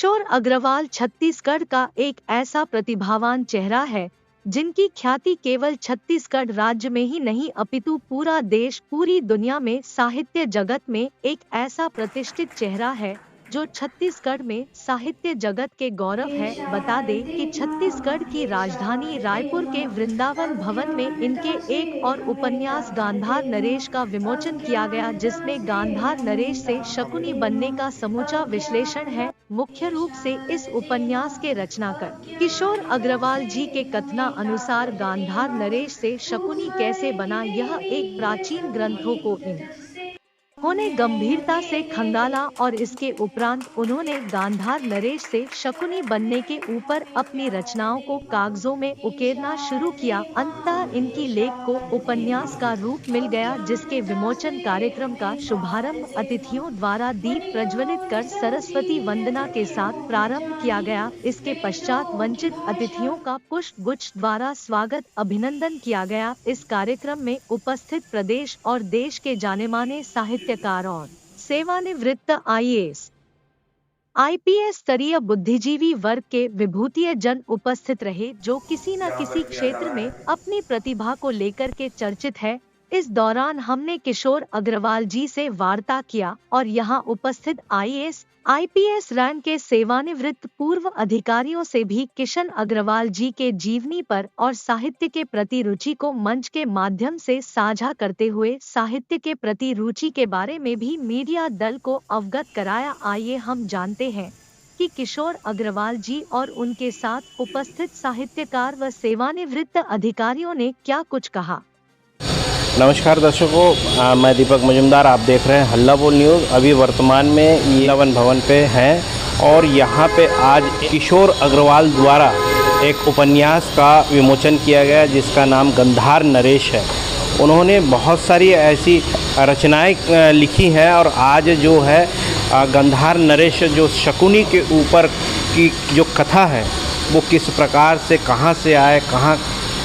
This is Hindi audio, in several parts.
किशोर अग्रवाल छत्तीसगढ़ का एक ऐसा प्रतिभावान चेहरा है जिनकी ख्याति केवल छत्तीसगढ़ राज्य में ही नहीं अपितु पूरा देश, पूरी दुनिया में साहित्य जगत में एक ऐसा प्रतिष्ठित चेहरा है जो छत्तीसगढ़ में साहित्य जगत के गौरव है। बता दें कि छत्तीसगढ़ की राजधानी रायपुर के वृंदावन भवन में इनके एक और उपन्यास गांधार नरेश का विमोचन किया गया, जिसमें गांधार नरेश से शकुनी बनने का समूचा विश्लेषण है। मुख्य रूप से इस उपन्यास के रचनाकार किशोर अग्रवाल जी के कथना अनुसार गांधार नरेश से शकुनी कैसे बना, यह एक प्राचीन ग्रंथों को उन्होंने गंभीरता से खंगाला और इसके उपरांत उन्होंने गांधार नरेश से शकुनी बनने के ऊपर अपनी रचनाओं को कागजों में उकेरना शुरू किया। अंततः इनकी लेख को उपन्यास का रूप मिल गया, जिसके विमोचन कार्यक्रम का शुभारंभ अतिथियों द्वारा दीप प्रज्वलित कर सरस्वती वंदना के साथ प्रारंभ किया गया। इसके पश्चात वंचित अतिथियों का पुष्प गुच्छ द्वारा स्वागत अभिनंदन किया गया। इस कार्यक्रम में उपस्थित प्रदेश और देश के जाने-माने साहित्यकार और सेवानिवृत्त IAS, IPS स्तरीय बुद्धिजीवी वर्ग के विभूतिय जन उपस्थित रहे, जो किसी न किसी क्षेत्र में अपनी प्रतिभा को लेकर के चर्चित है। इस दौरान हमने किशोर अग्रवाल जी से वार्ता किया और यहाँ उपस्थित IAS, IPS रैंक के सेवानिवृत्त पूर्व अधिकारियों से भी किशन अग्रवाल जी के जीवनी पर और साहित्य के प्रति रुचि को मंच के माध्यम से साझा करते हुए साहित्य के प्रति रुचि के बारे में भी मीडिया दल को अवगत कराया। आइए हम जानते हैं कि किशोर अग्रवाल जी और उनके साथ उपस्थित साहित्यकार व सेवानिवृत्त अधिकारियों ने क्या कुछ कहा। नमस्कार दर्शकों, मैं दीपक मजुमदार, आप देख रहे हैं हल्ला बोल न्यूज़। अभी वर्तमान में वृंदावन भवन पे हैं और यहाँ पे आज किशोर अग्रवाल द्वारा एक उपन्यास का विमोचन किया गया जिसका नाम गांधार नरेश है। उन्होंने बहुत सारी ऐसी रचनाएं लिखी हैं और आज जो है गांधार नरेश जो शकुनी के ऊपर की जो कथा है वो किस प्रकार से, कहाँ से आए, कहाँ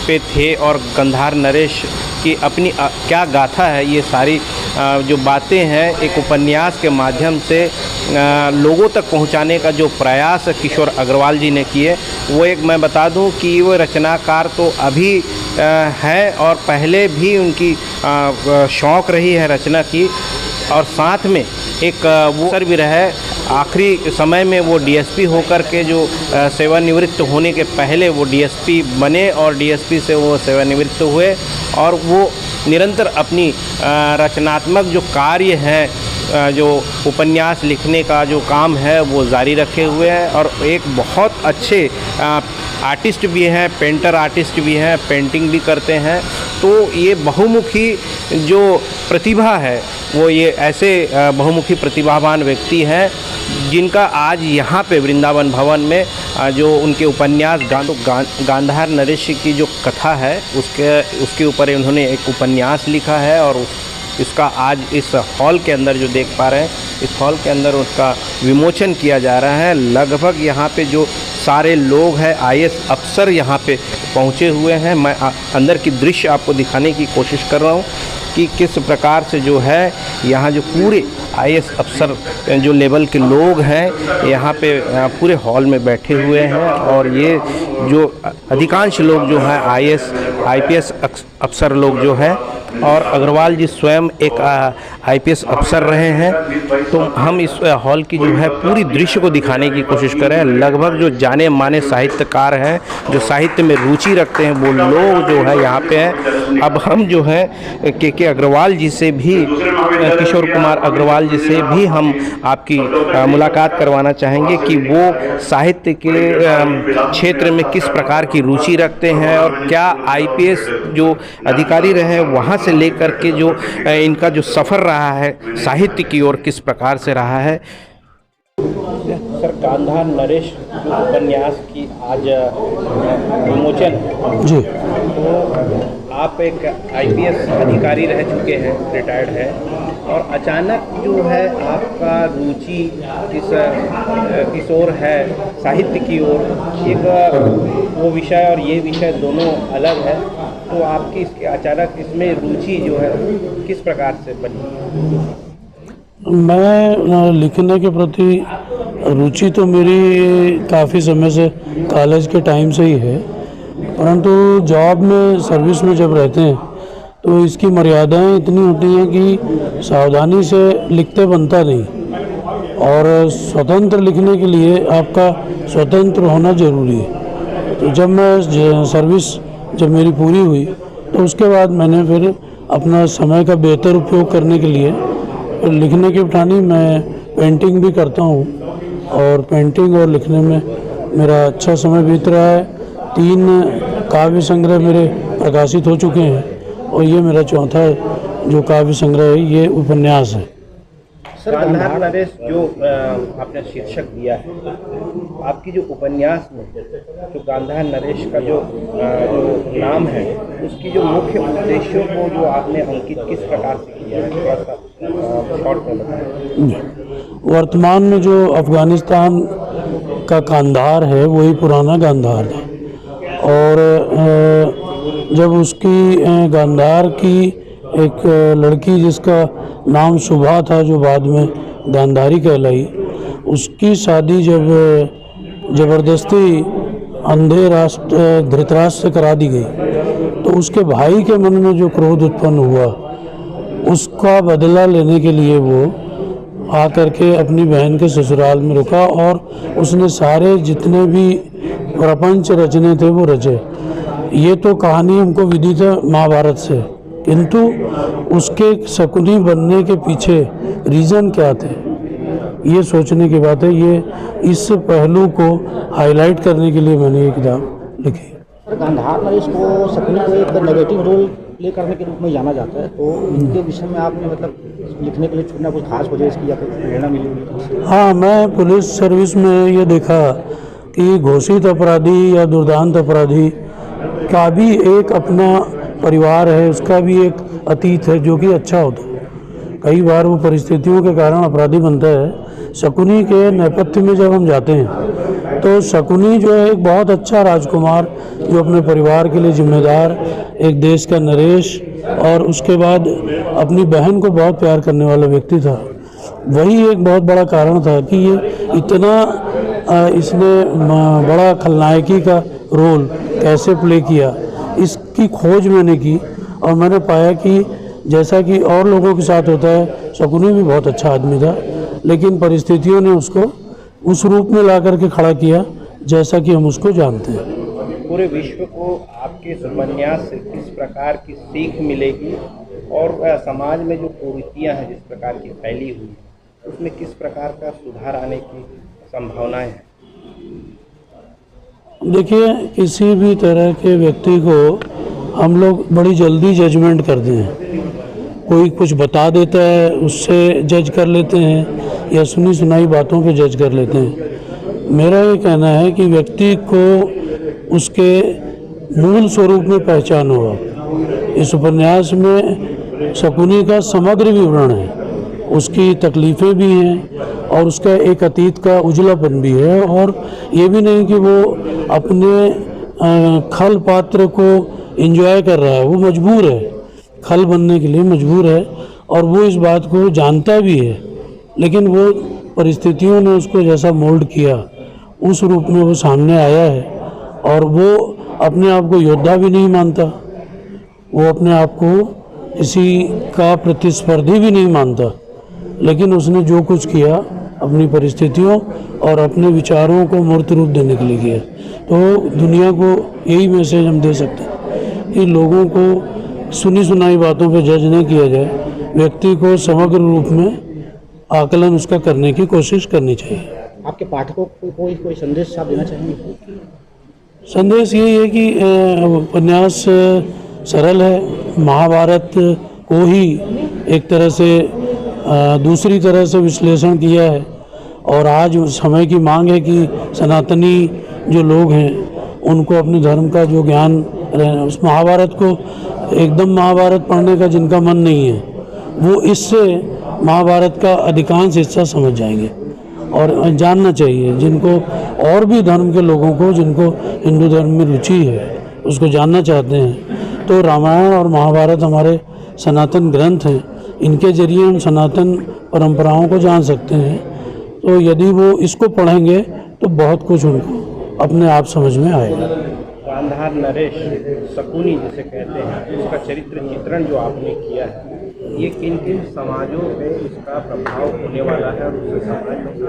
पे थे और गांधार नरेश की अपनी क्या गाथा है, ये सारी जो बातें हैं एक उपन्यास के माध्यम से लोगों तक पहुंचाने का जो प्रयास किशोर अग्रवाल जी ने किए वो एक मैं बता दूं कि वो रचनाकार तो अभी है और पहले भी उनकी शौक़ रही है रचना की, और साथ में एक वो अवसर भी रहे। आखिरी समय में वो DSP होकर के जो सेवानिवृत्त होने के पहले वो DSP बने और DSP से वो सेवानिवृत्त हुए और वो निरंतर अपनी रचनात्मक जो कार्य है, जो उपन्यास लिखने का जो काम है वो जारी रखे हुए हैं और एक बहुत अच्छे आर्टिस्ट भी हैं, पेंटर आर्टिस्ट भी हैं, पेंटिंग भी करते हैं। तो ये बहुमुखी जो प्रतिभा है वो ये ऐसे बहुमुखी प्रतिभावान व्यक्ति हैं जिनका आज यहाँ पे वृंदावन भवन में जो उनके उपन्यास गांधार नरेश की जो कथा है उसके ऊपर उन्होंने एक उपन्यास लिखा है और इसका आज इस हॉल के अंदर जो देख पा रहे हैं, इस हॉल के अंदर उसका विमोचन किया जा रहा है। लगभग यहाँ पे जो सारे लोग हैं IAS अफसर यहाँ पे पहुँचे हुए हैं। मैं अंदर की दृश्य आपको दिखाने की कोशिश कर रहा हूँ कि किस प्रकार से जो है यहाँ जो पूरे IAS अफसर जो लेवल के लोग हैं यहाँ पे पूरे हॉल में बैठे हुए हैं और ये जो अधिकांश लोग जो हैं IAS IPS अफसर लोग जो है और अग्रवाल जी स्वयं एक IPS अफसर रहे हैं। तो हम इस हॉल की जो है पूरी दृश्य को दिखाने की कोशिश कर रहे हैं। लगभग जो जाने माने साहित्यकार हैं, जो साहित्य में रुचि रखते हैं, वो लोग जो है यहाँ पे हैं। अब हम जो है के अग्रवाल जी से भी, किशोर कुमार अग्रवाल जी से भी हम आपकी मुलाकात करवाना चाहेंगे कि वो साहित्य के क्षेत्र में किस प्रकार की रुचि रखते हैं और क्या IPS जो अधिकारी रहे वहाँ से लेकर के जो इनका जो सफ़र रहा है साहित्य की ओर किस प्रकार से रहा है। सर, गांधार नरेश जो उपन्यास की आज विमोचन जी, तो आप एक IPS अधिकारी रह चुके हैं, रिटायर्ड है, और अचानक जो है आपका रुचि इस ओर है साहित्य की ओर, एक वो विषय और ये विषय दोनों अलग है, तो आपकी इसके अचानक इसमें रुचि जो है किस प्रकार से बनी? मैं लिखने के प्रति रुचि तो मेरी काफ़ी समय से कॉलेज के टाइम से ही है, परंतु जॉब में सर्विस में जब रहते हैं तो इसकी मर्यादाएं इतनी होती हैं कि सावधानी से लिखते बनता नहीं, और स्वतंत्र लिखने के लिए आपका स्वतंत्र होना ज़रूरी है। तो जब मैं सर्विस जब मेरी पूरी हुई तो उसके बाद मैंने फिर अपना समय का बेहतर उपयोग करने के लिए लिखने की ठानी। मैं पेंटिंग भी करता हूँ और पेंटिंग और लिखने में मेरा अच्छा समय बीत रहा है। 3 काव्य संग्रह मेरे प्रकाशित हो चुके हैं और ये मेरा चौथा जो काव्य संग्रह है ये उपन्यास है। सर, गांधार नरेश जो आपने शीर्षक दिया है, आपकी जो उपन्यास में जो गांधार नरेश का जो नाम है, उसकी जो मुख्य उद्देश्यों को जो आपने अंकित किस प्रकार से किया है, थोड़ा सा शॉर्ट में बताएं। वर्तमान में जो अफगानिस्तान का गांधार है वही पुराना गांधार था, और जब उसकी गांधार की एक लड़की जिसका नाम शुभा था जो बाद में गांधारी कहलाई, उसकी शादी जब ज़बरदस्ती अंधे राष्ट्र धृतराष्ट्र से करा दी गई तो उसके भाई के मन में जो क्रोध उत्पन्न हुआ उसका बदला लेने के लिए वो आकर के अपनी बहन के ससुराल में रुका और उसने सारे जितने भी प्रपंच रचने थे वो रचे। ये तो कहानी हमको विदित है महाभारत से, किंतु उसके शकुनी बनने के पीछे रीज़न क्या थे ये सोचने की बात है। ये इस पहलू को हाईलाइट करने के लिए मैंने ये किताब लिखी। गांधार नरेश को शकुनी को एक नेगेटिव रोल प्ले करने के रूप में जाना जाता है, तो उनके विषय में आपने मतलब लिखने के लिए चुनना कुछ खास वजह इसकी या फिर प्रेरणा मिली हुई? हाँ, मैं पुलिस सर्विस में ये देखा कि घोषित अपराधी या दुर्दांत अपराधी का भी एक अपना परिवार है, उसका भी एक अतीत है जो कि अच्छा होता है। कई बार वो परिस्थितियों के कारण अपराधी बनता है। शकुनी के नेपथ्य में जब हम जाते हैं तो शकुनी जो है एक बहुत अच्छा राजकुमार जो अपने परिवार के लिए जिम्मेदार, एक देश का नरेश और उसके बाद अपनी बहन को बहुत प्यार करने वाला व्यक्ति था। वही एक बहुत बड़ा कारण था कि ये इतना इसने बड़ा खलनायकी का रोल कैसे प्ले किया, इसकी खोज मैंने की और मैंने पाया कि जैसा कि और लोगों के साथ होता है, शकुनी भी बहुत अच्छा आदमी था, लेकिन परिस्थितियों ने उसको उस रूप में ला करके खड़ा किया जैसा कि हम उसको जानते हैं। पूरे विश्व को आपके इस उपन्यास से किस प्रकार की सीख मिलेगी और समाज में जो कुरीतियाँ हैं जिस प्रकार की फैली हुई है उसमें किस प्रकार का सुधार आने की संभावनाएं हैं? देखिए, किसी भी तरह के व्यक्ति को हम लोग बड़ी जल्दी जजमेंट करते हैं। कोई कुछ बता देता है उससे जज कर लेते हैं या सुनी सुनाई बातों पे जज कर लेते हैं। मेरा ये कहना है कि व्यक्ति को उसके मूल स्वरूप में पहचान हो। इस उपन्यास में शकुनी का समग्र विवरण है, उसकी तकलीफ़ें भी हैं और उसका एक अतीत का उजलापन भी है, और ये भी नहीं कि वो अपने खल पात्र को एंजॉय कर रहा है, वो मजबूर है, खल बनने के लिए मजबूर है और वो इस बात को जानता भी है, लेकिन वो परिस्थितियों ने उसको जैसा मोल्ड किया उस रूप में वो सामने आया है। और वो अपने आप को योद्धा भी नहीं मानता, वो अपने आप को किसी का प्रतिस्पर्धी भी नहीं मानता, लेकिन उसने जो कुछ किया अपनी परिस्थितियों और अपने विचारों को मूर्त रूप देने के लिए किया। तो दुनिया को यही मैसेज हम दे सकते हैं कि लोगों को सुनी सुनाई बातों पे जज नहीं किया जाए, व्यक्ति को समग्र रूप में आकलन उसका करने की कोशिश करनी चाहिए। आपके पाठकों को कोई संदेश आप देना चाहेंगे? संदेश यही है कि उपन्यास सरल है, महाभारत को ही एक तरह से दूसरी तरह से विश्लेषण किया है, और आज समय की मांग है कि सनातनी जो लोग हैं उनको अपने धर्म का जो ज्ञान उस महाभारत को एकदम महाभारत पढ़ने का जिनका मन नहीं है वो इससे महाभारत का अधिकांश हिस्सा समझ जाएंगे और जानना चाहिए। जिनको और भी धर्म के लोगों को जिनको हिंदू धर्म में रुचि है उसको जानना चाहते हैं तो रामायण और महाभारत हमारे सनातन ग्रंथ हैं, इनके जरिए हम सनातन परंपराओं को जान सकते हैं। तो यदि वो इसको पढ़ेंगे तो बहुत कुछ उनको अपने आप समझ में आएगा। गांधार नरेश शकुनी जिसे कहते हैं, उसका चरित्र चित्रण जो आपने किया है, ये किन किन समाजों पे इसका प्रभाव होने वाला है और उससे समाज में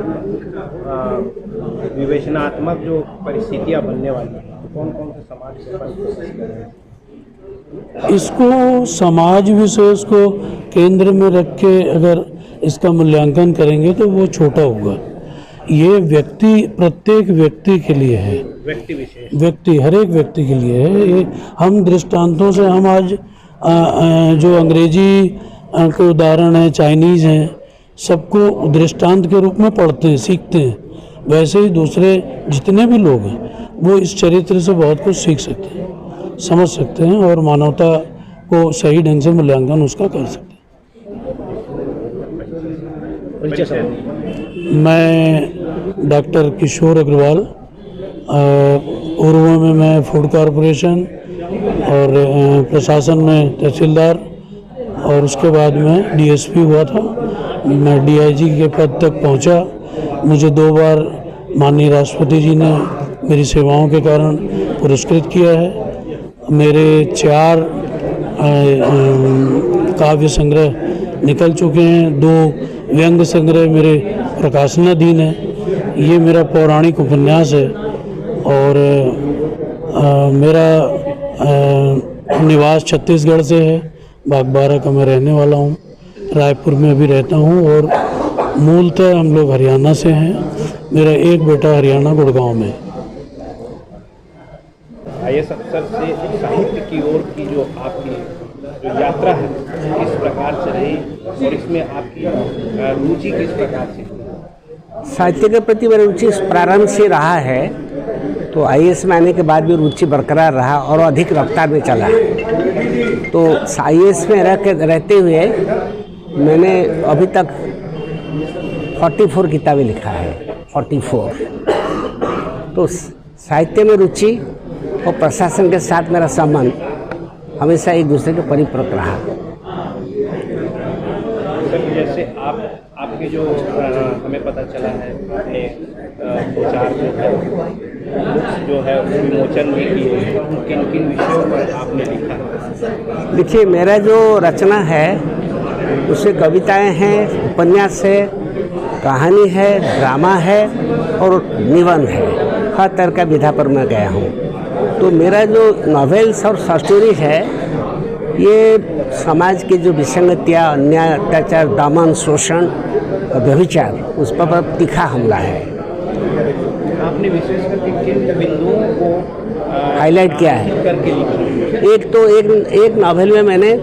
विवेचनात्मक जो परिस्थितियाँ बनने वाली हैं, कौन कौन से समाज के ऊपर फोकस कर रहे हैं? इसको समाज विशेष को केंद्र में रख के अगर इसका मूल्यांकन करेंगे तो वो छोटा होगा। ये व्यक्ति, प्रत्येक व्यक्ति के लिए है, व्यक्ति विशेष, व्यक्ति, हर एक व्यक्ति के लिए है। ये हम दृष्टांतों से, हम आज जो अंग्रेजी के उदाहरण हैं, चाइनीज़ हैं, सबको दृष्टांत के रूप में पढ़ते हैं, सीखते हैं। वैसे ही दूसरे जितने भी लोग हैं वो इस चरित्र से बहुत कुछ सीख सकते हैं, समझ सकते हैं और मानवता को सही ढंग से मूल्यांकन उसका कर सकते हैं। मैं डॉक्टर किशोर अग्रवाल, पूर्व में मैं फूड कॉरपोरेशन और प्रशासन में तहसीलदार और उसके बाद में डीएसपी हुआ था। मैं डीआईजी के पद तक पहुंचा। मुझे 2 बार माननीय राष्ट्रपति जी ने मेरी सेवाओं के कारण पुरस्कृत किया है। मेरे 4 काव्य संग्रह निकल चुके हैं, 2 व्यंग्य संग्रह मेरे प्रकाशनाधीन है। ये मेरा पौराणिक उपन्यास है और मेरा निवास छत्तीसगढ़ से है। बागबारा का मैं रहने वाला हूँ, रायपुर में भी रहता हूँ और मूलतः हम लोग हरियाणा से हैं। मेरा एक बेटा हरियाणा गुड़गांव में। आईएएस अफसर से साहित्य की ओर की जो आपकी जो यात्रा है किस प्रकार से रही और इसमें आपकी रुचि किस प्रकार से? साहित्य के प्रति मेरी रुचि प्रारंभ से रहा है, तो आईएएस में आने के बाद भी रुचि बरकरार रहा और अधिक रफ्तार में चला। तो आईएएस में रहते हुए मैंने अभी तक 44 किताबें लिखा है, 44। तो साहित्य में रुचि और प्रशासन के साथ मेरा संबंध हमेशा एक दूसरे के परिपूरक रहा। जैसे आपके जो हमें पता चला है, आपने 2-4 जो है विमोचन भी किए, किन किन विषयों पर आपने लिखा? देखिए, मेरा जो रचना है उसमें कविताएं हैं, उपन्यास है, कहानी है, ड्रामा है और निबंध है। हर तरह का विधा पर मैं गया हूँ। तो मेरा जो नॉवेल्स और शॉर्ट स्टोरी है ये समाज की जो विसंगतियाँ, अन्याय, अत्याचार, दमन, शोषण और व्यभिचार, उस पर तीखा हमला है। आपने विशेष करके किन बिंदुओं को हाईलाइट किया है? एक नॉवेल में मैंने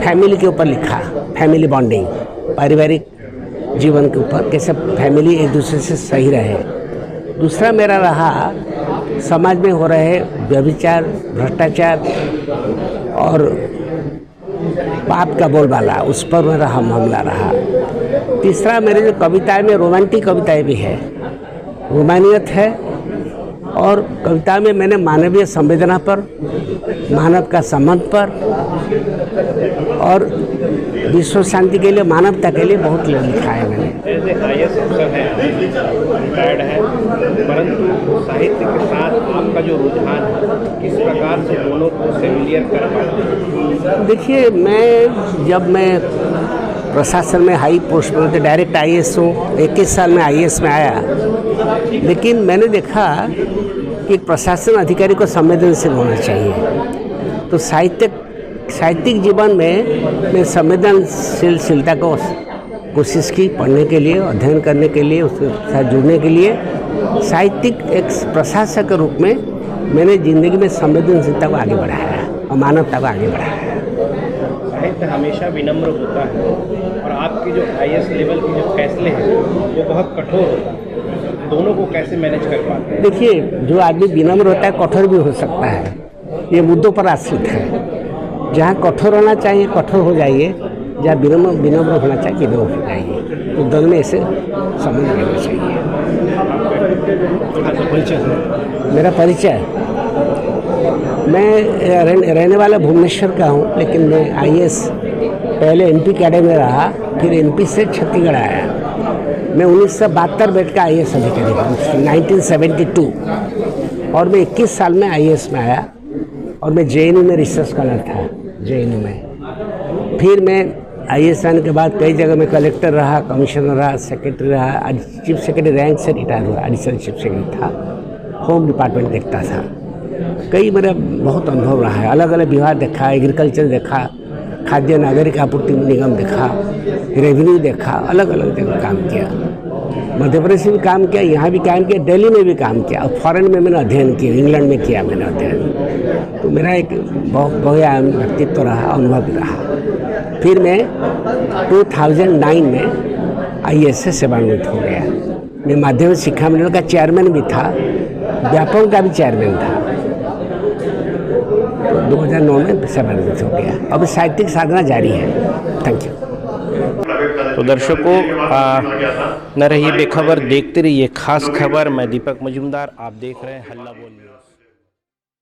फैमिली के ऊपर लिखा, फैमिली बॉन्डिंग, पारिवारिक जीवन के ऊपर, कैसे फैमिली एक दूसरे से सही रहे। दूसरा मेरा रहा समाज में हो रहे व्यभिचार, भ्रष्टाचार और पाप का बोलबाला, उस पर मेरा हमला रहा। तीसरा मेरे जो कविताएं में रोमांटिक कविताएं भी है, रोमानियत है और कविता में मैंने मानवीय संवेदना पर, मानव का संबंध पर और विश्व शांति के लिए, मानवता के लिए बहुत लिखा है मैंने। जैसे आईएएस अफसर हैं, रिटायर्ड है, परंतु साहित्य के साथ आपका जो रुझान है, किस प्रकार से दोनों को फेमिलियर कर पाते? देखिए, जब मैं प्रशासन में हाई पोस्ट में, तो डायरेक्ट आईएएस हूँ, 21 साल में आईएएस में आया। लेकिन मैंने देखा कि प्रशासन अधिकारी को संवेदनशील होना चाहिए। तो साहित्यिक जीवन में मैं संवेदनशीलता को कोशिश की, पढ़ने के लिए, अध्ययन करने के लिए, उसके साथ जुड़ने के लिए। साहित्यिक एक प्रशासक के रूप में मैंने जिंदगी में संवेदनशीलता को आगे बढ़ाया और मानवता को आगे बढ़ाया। साहित्य हमेशा विनम्र होता है और आपके जो आईएएस लेवल के जो फैसले हैं वो बहुत कठोर होता है, दोनों को कैसे मैनेज कर पाते हैं? देखिए, जो आदमी विनम्र होता है कठोर भी हो सकता है, ये मुद्दों पर आश्रित है। जहाँ कठोर होना चाहिए कठोर हो जाइए, जहाँ विनम्र होना चाहिए विनम्र हो जाइए। तो दोनों में ऐसे समझ लेना चाहिए। मेरा परिचय, मैं रहने वाला भुवनेश्वर का हूँ, लेकिन मैं आईएएस पहले एमपी कैडर में रहा, फिर एमपी से छत्तीसगढ़ आया। मैं 1972 बैठ का IAS अधिकारी हूँ, 1972, और मैं 21 साल में IAS में आया और मैं JNU में रिसर्च स्कॉलर था, JNU में। फिर मैं IAS आने के बाद कई जगह में कलेक्टर रहा, कमिश्नर रहा, सेक्रेटरी रहा, चीफ सेक्रेटरी रैंक से रिटायर हुआ, एडिशनल चीफ सेक्रेटरी था, होम डिपार्टमेंट देखता था। कई मेरा बहुत अनुभव रहा है, अलग अलग विभाग देखा, एग्रीकल्चर देखा, खाद्य नागरिक आपूर्ति निगम देखा, रेवेन्यू देखा, अलग अलग जगह काम किया। मध्य प्रदेश में भी काम किया, यहाँ भी काम किया, दिल्ली में भी काम किया, और फॉरेन में मैंने अध्ययन किया, इंग्लैंड में किया मैंने अध्ययन। तो मेरा एक बहुआयाम व्यक्तित्व रहा, अनुभव भी रहा। फिर मैं 2009 में IAS से सेवानिवृत्त हो गया। मैं माध्यमिक शिक्षा मंडल का चेयरमैन भी था, व्यापक का भी चेयरमैन था। 2009 में सेवानिवृत्त हो गया। अब साहित्यिक साधना जारी है। Thank you. तो दर्शकों, न रहिए बेखबर, देखते रहिए खास खबर। मैं दीपक मजुमदार, आप देख रहे हैं हल्ला बोल न्यूज़।